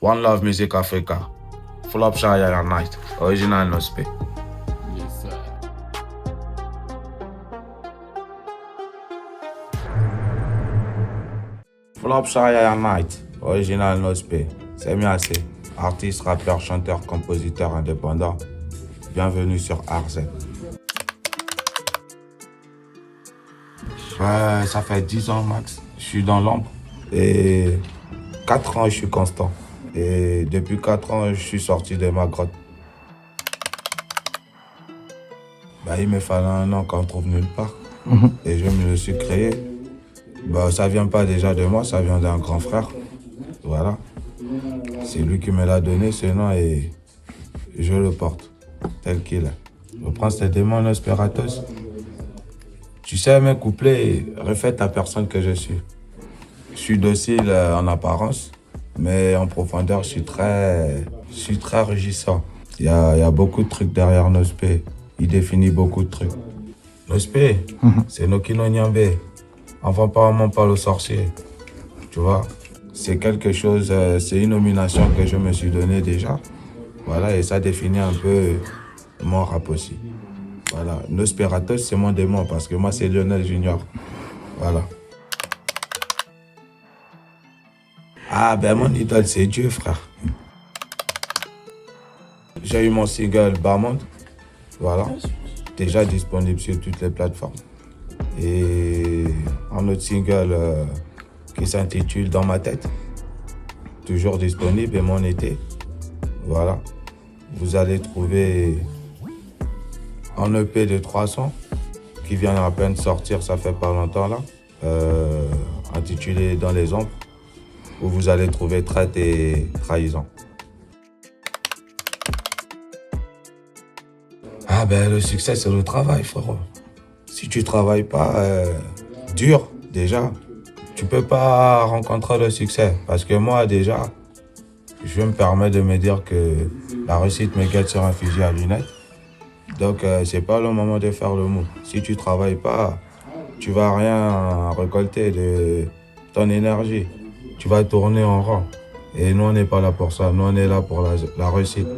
One Love Music Africa. Flopshire Night. Original Nospe. Yes, sir. Flopshire Night. Original Nospe. C'est Miassé. Artiste, rappeur, chanteur, compositeur indépendant. Bienvenue sur RZ. Ça fait 10 ans max. Je suis dans l'ombre. Et 4 ans, je suis constant. Et depuis 4 ans, je suis sorti de ma grotte. Il me fallait un an qu'on trouve nulle part. Et je me le suis créé. Ça vient pas déjà de moi, ça vient d'un grand frère. Voilà. C'est lui qui me l'a donné, ce nom, et je le porte tel qu'il est. Je prends ces démons Nosperatos. Tu sais, mes couplets reflètent la personne que je suis. Je suis docile en apparence, mais en profondeur, je suis très rugissant. Il y a beaucoup de trucs derrière Nospe. Il définit beaucoup de trucs. Nospe, c'est Nokino Nyambe. Enfin, pas on parle au sorcier. Tu vois, c'est quelque chose, c'est une nomination que je me suis donnée déjà. Voilà, et ça définit un peu mon rap aussi. Voilà, Nosperatos, c'est mon démon parce que moi, c'est Lionel Junior. Voilà. Mon idole, c'est Dieu, frère. J'ai eu mon single Barmonde. Voilà. Déjà disponible sur toutes les plateformes. Et un autre single qui s'intitule Dans ma tête. Toujours disponible et mon été. Voilà. Vous allez trouver un EP de 3 sons qui vient à peine de sortir, ça fait pas longtemps là, intitulé Dans les ombres, où vous allez trouver Traite et Trahison. Le succès, c'est le travail, frérot. Si tu travailles pas dur, déjà, tu peux pas rencontrer le succès. Parce que moi, déjà, je me permets de me dire que la réussite me guette sur un fusil à lunettes. Donc, c'est pas le moment de faire le mou. Si tu travailles pas, tu vas rien récolter de ton énergie. Tu vas tourner en rond. Et nous, on n'est pas là pour ça. Nous, on est là pour la réussite.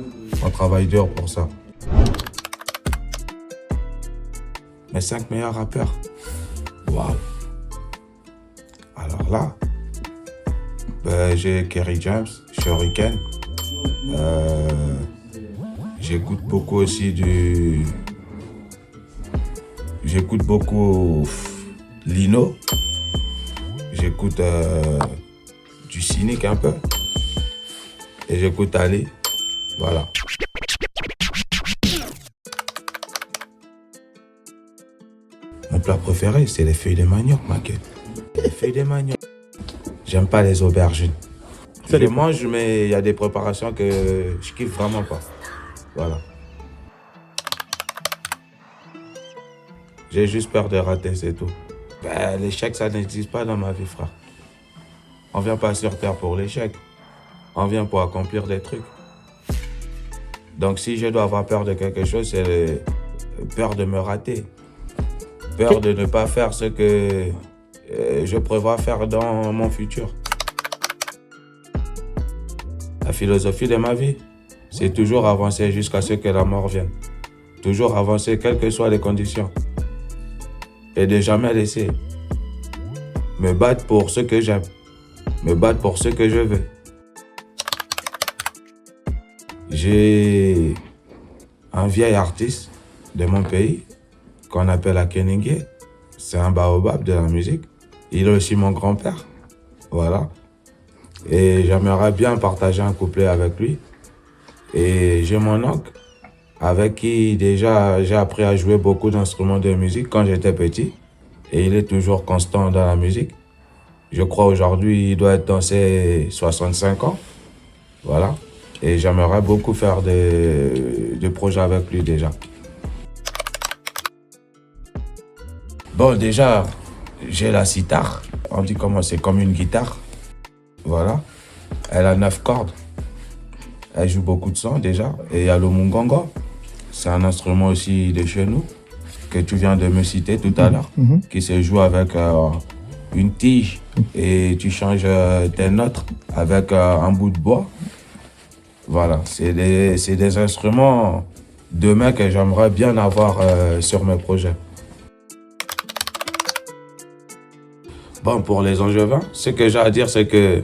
On travaille dur pour ça. Mes 5 meilleurs rappeurs. Waouh. Alors là, j'ai Kerry James, Shuriken. J'écoute beaucoup aussi J'écoute beaucoup Lino. J'écoute du Cynique un peu. Et j'écoute Ali. Voilà. Mon plat préféré, c'est les feuilles de manioc, ma gueule. Les feuilles de manioc. J'aime pas les aubergines. Je les mange, mais il y a des préparations que je kiffe vraiment pas. Voilà. J'ai juste peur de rater, c'est tout. L'échec, ça n'existe pas dans ma vie, frère. On vient pas sur Terre pour l'échec. On vient pour accomplir des trucs. Donc si je dois avoir peur de quelque chose, c'est peur de me rater. Peur de ne pas faire ce que je prévois faire dans mon futur. La philosophie de ma vie, c'est toujours avancer jusqu'à ce que la mort vienne. Toujours avancer, quelles que soient les conditions. Et de jamais laisser. Me battre pour ce que j'aime. Me battre pour ce que je veux. J'ai un vieil artiste de mon pays qu'on appelle Akeningé. C'est un baobab de la musique. Il est aussi mon grand-père. Voilà. Et j'aimerais bien partager un couplet avec lui. Et j'ai mon oncle, avec qui déjà j'ai appris à jouer beaucoup d'instruments de musique quand j'étais petit. Et il est toujours constant dans la musique. Je crois aujourd'hui il doit être dans ses 65 ans. Voilà. Et j'aimerais beaucoup faire des projets avec lui déjà. Bon, déjà, j'ai la sitar. On dit comment c'est comme une guitare. Voilà. Elle a 9 cordes. Elle joue beaucoup de sons déjà. Et il y a le mungongo. C'est un instrument aussi de chez nous, que tu viens de me citer tout à l'heure, qui se joue avec une tige et tu changes tes notes avec un bout de bois. Voilà, c'est des instruments demain que j'aimerais bien avoir sur mes projets. Bon, pour les Angevins, ce que j'ai à dire, c'est que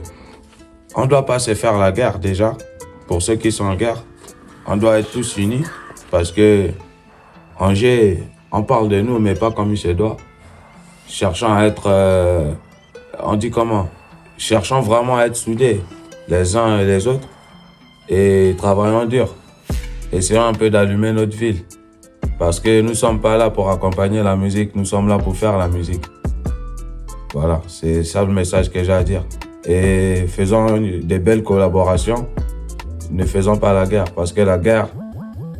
on ne doit pas se faire la guerre déjà. Pour ceux qui sont en guerre, on doit être tous unis parce que Angers, on parle de nous, mais pas comme il se doit. Cherchant à être, on dit comment? Cherchant vraiment à être soudés les uns et les autres et travaillant dur. Essayons un peu d'allumer notre ville parce que nous ne sommes pas là pour accompagner la musique, nous sommes là pour faire la musique. Voilà, c'est ça le message que j'ai à dire. Et faisons des belles collaborations, ne faisons pas la guerre parce que la guerre,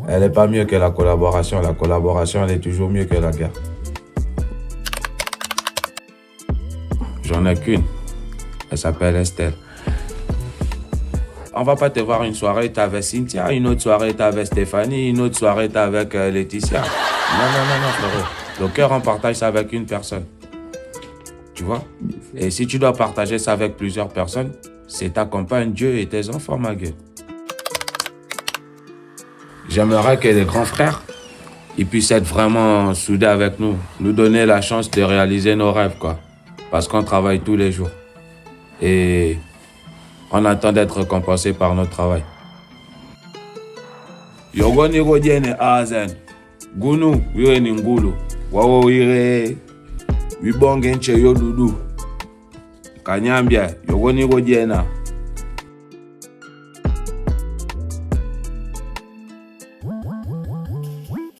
elle n'est pas mieux que la collaboration. La collaboration, elle est toujours mieux que la guerre. J'en ai qu'une. Elle s'appelle Estelle. On va pas te voir une soirée, t'es avec Cynthia, une autre soirée, t'es avec Stéphanie, une autre soirée, t'es avec Laetitia. Non, frérot. Le cœur, on partage ça avec une personne. Tu vois? Et si tu dois partager ça avec plusieurs personnes, c'est ta compagne, Dieu et tes enfants, ma gueule. J'aimerais que les grands frères, ils puissent être vraiment soudés avec nous, nous donner la chance de réaliser nos rêves, quoi. Parce qu'on travaille tous les jours. Et on attend d'être récompensé par notre travail. Yogoni Rodiene Azen, Gunu, Yoni Ngulu, Wawo Ire, Wibongenche Yodudu, Kanyambia, Yogoni Rodiena.